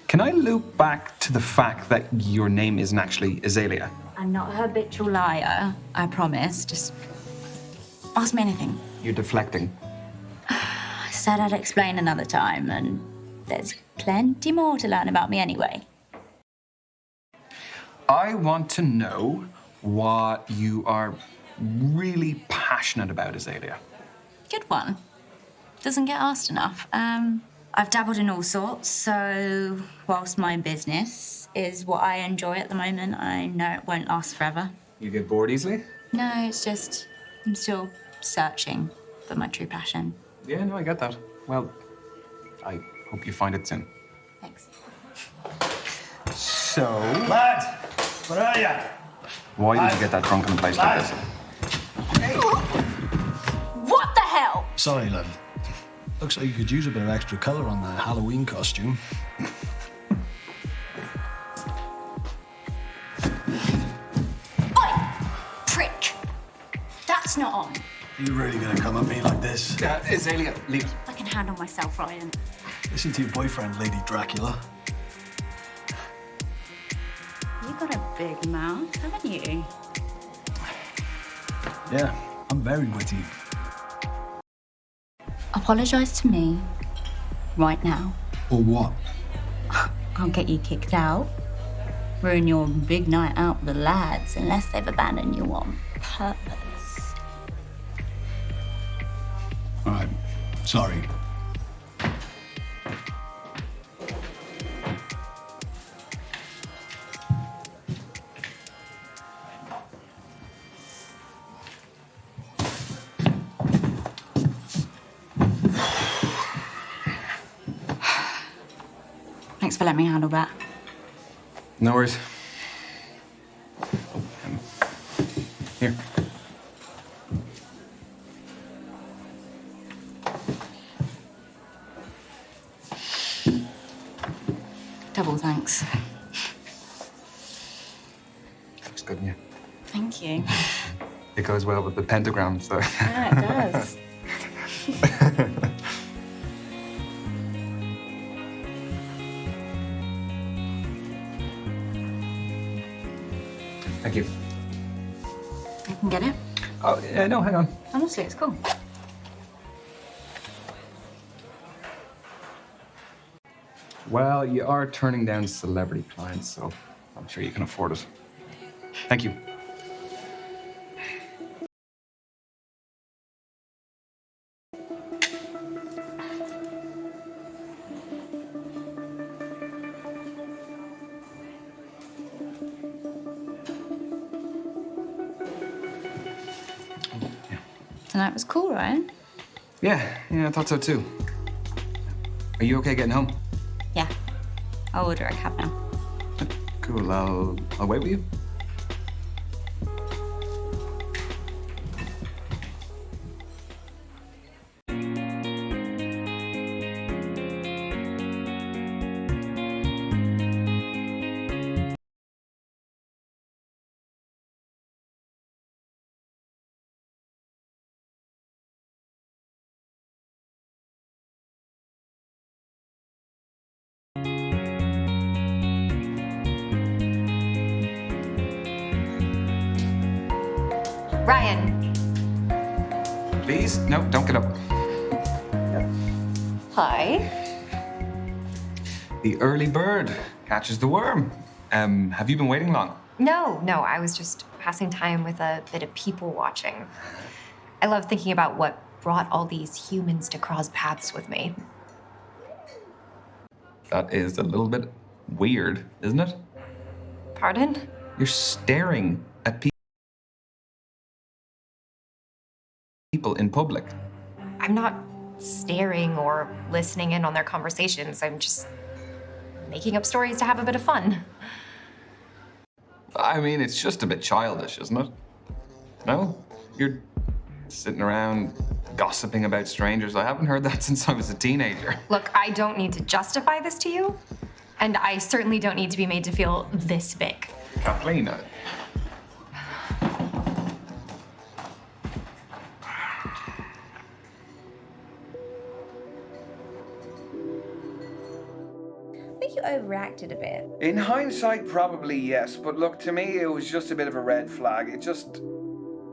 Can I loop back to the fact that your name isn't actually Azalea? I'm not a habitual liar, I promise. Just ask me anything. You're deflecting. I said I'd explain another time, and there's plenty more to learn about me anyway. I want to know what you are really passionate about, Azalea. Good one. Doesn't get asked enough. I've dabbled in all sorts, so whilst my business is what I enjoy at the moment, I know it won't last forever. You get bored easily? No, it's just I'm still searching for my true passion. Yeah, no, I get that. Well, I hope you find it soon. Thanks. So... Lads, where are you? Why did you get that drunk in a place like this? What the hell? Sorry, love. Looks like you could use a bit of extra colour on that Halloween costume. Oi! Prick! That's not on. Are you really going to come at me like this? Azalea, leave. I can handle myself, Ryan. Listen to your boyfriend, Lady Dracula. You got a big mouth, haven't you? Yeah, I'm very witty. Apologise to me right now. Or what? I'll get you kicked out. Ruin your big night out with the lads unless they've abandoned you on purpose. All right, sorry. Thanks for letting me handle that. No worries. Here. Double thanks. Looks good on you. Thank you. It goes well with the pentagram, so... Yeah, it does. Thank you. I can get it. Oh, no, hang on. Honestly, it's cool. Well, you are turning down celebrity clients, so I'm sure you can afford it. Thank you. Tonight was cool, Ryan. Yeah, I thought so too. Are you okay getting home? Yeah. I'll order a cab now. Cool, I'll wait with you. Ryan. Please? No, don't get up. Hi. The early bird catches the worm. Have you been waiting long? No, I was just passing time with a bit of people watching. I love thinking about what brought all these humans to cross paths with me. That is a little bit weird, isn't it? Pardon? You're staring at people in public. I'm not staring or listening in on their conversations. I'm just making up stories to have a bit of fun. I mean, it's just a bit childish, isn't it? No? You're sitting around gossiping about strangers. I haven't heard that since I was a teenager. Look, I don't need to justify this to you, and I certainly don't need to be made to feel this big. Kathleen, I think you overreacted a bit. In hindsight, probably yes, but look, to me, it was just a bit of a red flag. It just,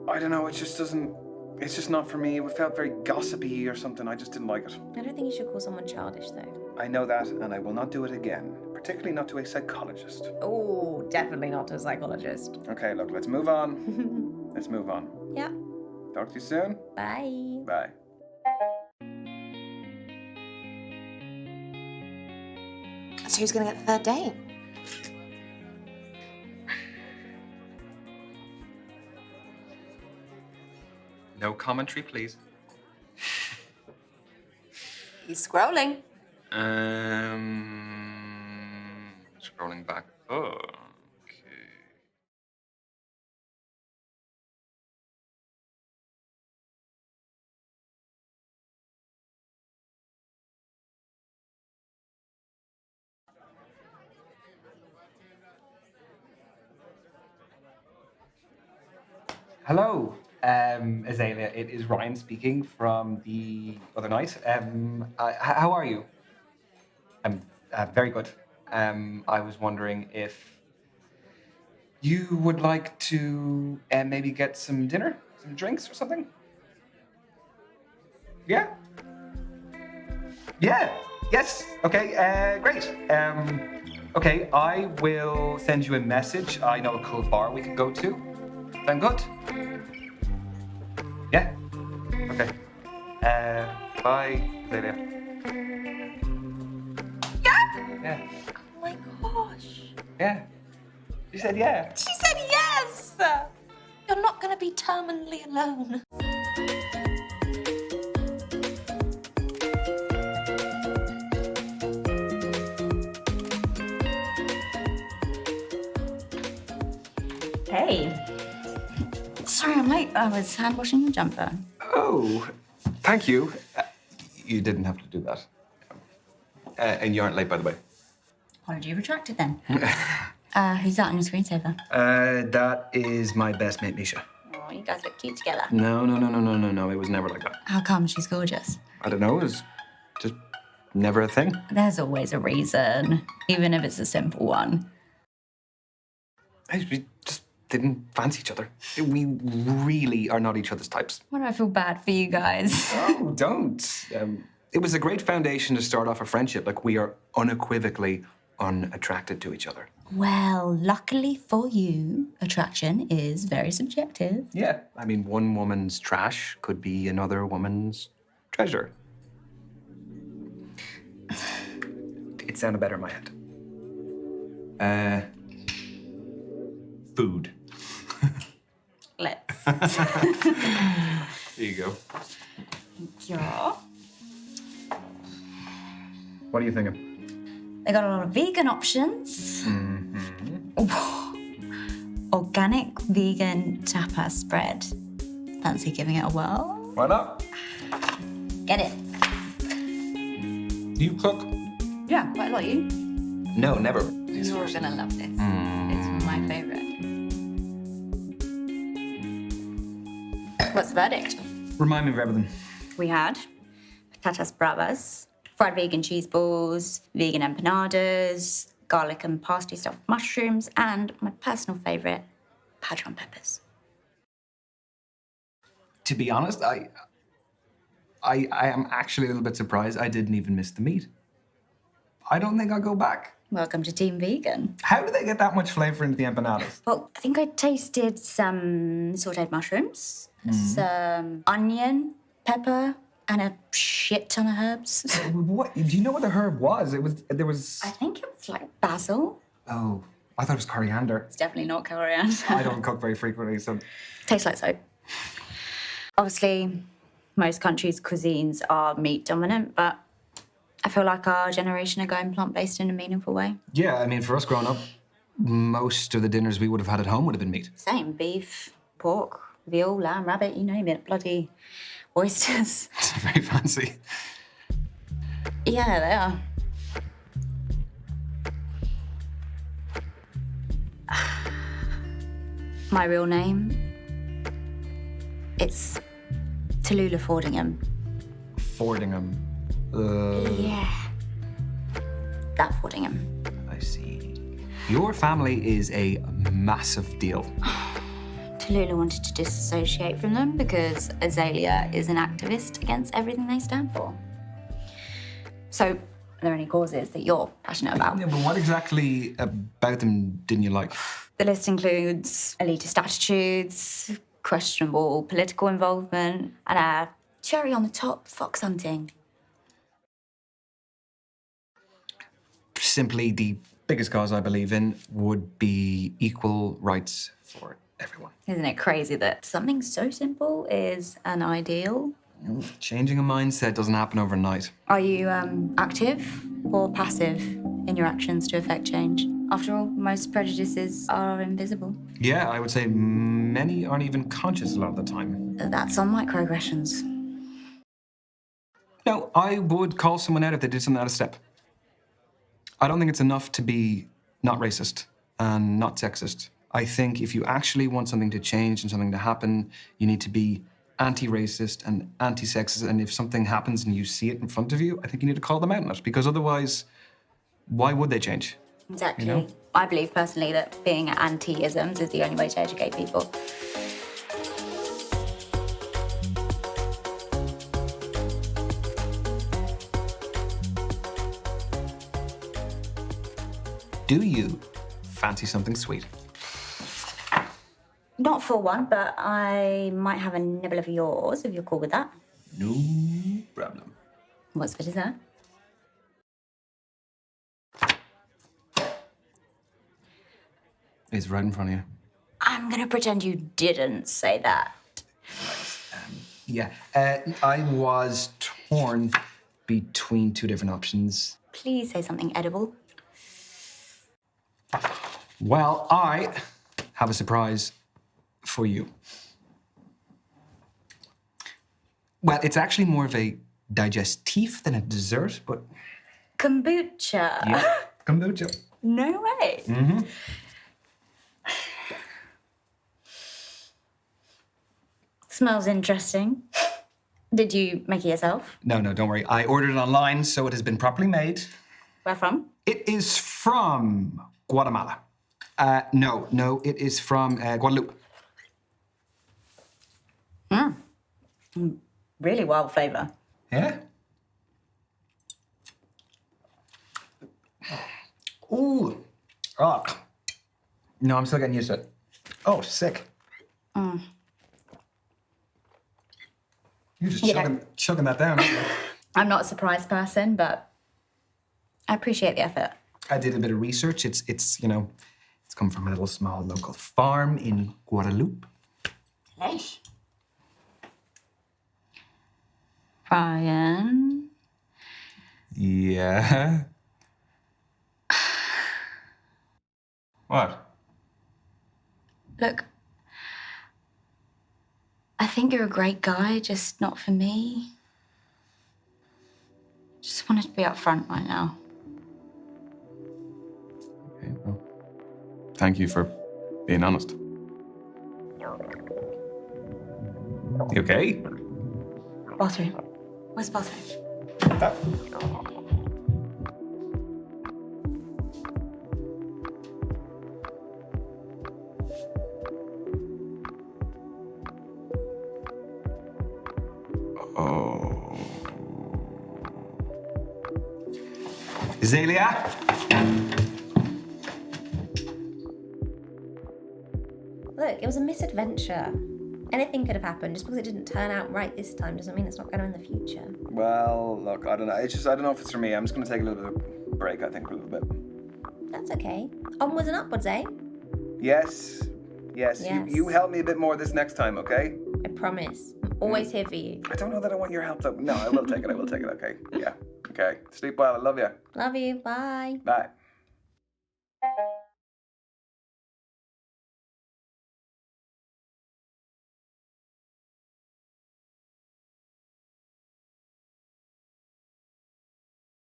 I don't know, it just doesn't, it's just not for me. It felt very gossipy or something. I just didn't like it. I don't think you should call someone childish, though. I know that, and I will not do it again, particularly not to a psychologist. Oh, definitely not to a psychologist. Okay, look, let's move on. Let's move on. Yeah. Talk to you soon. Bye. Bye. So who's gonna get the third date? no commentary, please. He's scrolling. Scrolling back. Oh, okay. Hello, Azalea. It is Ryan speaking from the other night. How are you? I'm very good. I was wondering if you would like to maybe get some dinner, some drinks or something? Yeah? Yeah. Yes. Okay. Great. Okay. I will send you a message. I know a cool bar we could go to. Sound good? Yeah? Okay. Bye, Azalea. Yeah. Oh my gosh. Yeah. She said yeah. She said yes! You're not gonna be terminally alone. Hey. Sorry, I'm late. I was hand washing your jumper. Oh, thank you. You didn't have to do that. And you aren't late, by the way. Apology retracted then. Who's that on your screensaver? That is my best mate, Misha. Oh, you guys look cute together. No. It was never like that. How come? She's gorgeous. I don't know. It was just never a thing. There's always a reason, even if it's a simple one. We just didn't fancy each other. We really are not each other's types. Why do I feel bad for you guys? Oh, don't. It was a great foundation to start off a friendship. Like, we are unequivocally unattracted to each other. Well, luckily for you, attraction is very subjective. Yeah. I mean, one woman's trash could be another woman's treasure. It sounded better in my head. Food. Let's. There you go. Yeah. What are you thinking? They got a lot of vegan options. Organic vegan tapas spread. Fancy giving it a whirl? Why not? Get it. Do you cook? Yeah, quite a lot, you. No, never. You're gonna love this. It's my favourite. What's the verdict? Remind me of everything. We had patatas bravas, fried vegan cheese balls, vegan empanadas, garlic and parsley stuffed mushrooms, and my personal favourite, padron peppers. To be honest, I am actually a little bit surprised I didn't even miss the meat. I don't think I'll go back. Welcome to Team Vegan. How do they get that much flavour into the empanadas? Well, I think I tasted some sautéed mushrooms, some onion, pepper, and a shit ton of herbs. What? Do you know what the herb was? There was... I think it was like basil. Oh, I thought it was coriander. It's definitely not coriander. I don't cook very frequently, so... Tastes like soap. Obviously, most countries' cuisines are meat dominant, but I feel like our generation are going plant-based in a meaningful way. Yeah, I mean, for us growing up, most of the dinners we would have had at home would have been meat. Same, beef, pork, veal, lamb, rabbit, you name it, bloody oysters. It's very fancy. Yeah, they are. My real name, it's Tallulah Fordingham. Fordingham. Yeah. That Fordingham. I see. Your family is a massive deal. Tallulah wanted to disassociate from them because Azalea is an activist against everything they stand for. So, are there any causes that you're passionate about? Yeah, but what exactly about them didn't you like? The list includes elitist attitudes, questionable political involvement, and a cherry on the top, fox hunting. Simply, the biggest cause I believe in would be equal rights for everyone. Isn't it crazy that something so simple is an ideal? Changing a mindset doesn't happen overnight. Are you active or passive in your actions to affect change? After all, most prejudices are invisible. Yeah, I would say many aren't even conscious a lot of the time. That's on microaggressions. No, I would call someone out if they did something out of step. I don't think it's enough to be not racist and not sexist. I think if you actually want something to change and something to happen, you need to be anti-racist and anti-sexist. And if something happens and you see it in front of you, I think you need to call them out on it. Because otherwise, why would they change? Exactly. You know? I believe personally that being anti-isms is the only way to educate people. Do you fancy something sweet? Not for one, but I might have a nibble of yours if you're cool with that. No problem. What's for dessert? It's right in front of you. I'm gonna pretend you didn't say that. Yeah, I was torn between two different options. Please say something edible. Well, I have a surprise for you. Well, it's actually more of a digestif than a dessert, but... Kombucha. Yeah, kombucha. No way. Mm-hmm. Smells interesting. Did you make it yourself? No, don't worry. I ordered it online, so it has been properly made. Where from? It is from Guatemala. No, it is from Guadeloupe. Really wild flavour. Yeah? Ooh. Oh. No, I'm still getting used to it. Oh, sick. Mm. You're just chugging that down, aren't you? I'm not a surprise person, but I appreciate the effort. I did a bit of research. It's it's come from a little small local farm in Guadeloupe. Nice. Ryan. Yeah. What? Look, I think you're a great guy, just not for me. Just wanted to be upfront right now. Okay, well, thank you for being honest. You okay? Bathroom. Where's the bathroom? Oh. Azalea? Look, it was a misadventure. Anything could have happened. Just because it didn't turn out right this time doesn't mean it's not going to in the future. Well, look, I don't know. I don't know if it's for me. I'm just going to take a little bit of a break, I think, for a little bit. That's okay. Onwards and upwards, eh? Yes. You help me a bit more this next time, okay? I promise. I'm always here for you. I don't know that I want your help, though. No, I will take it, okay? Yeah. Okay. Sleep well, I love you. Love you. Bye. Bye.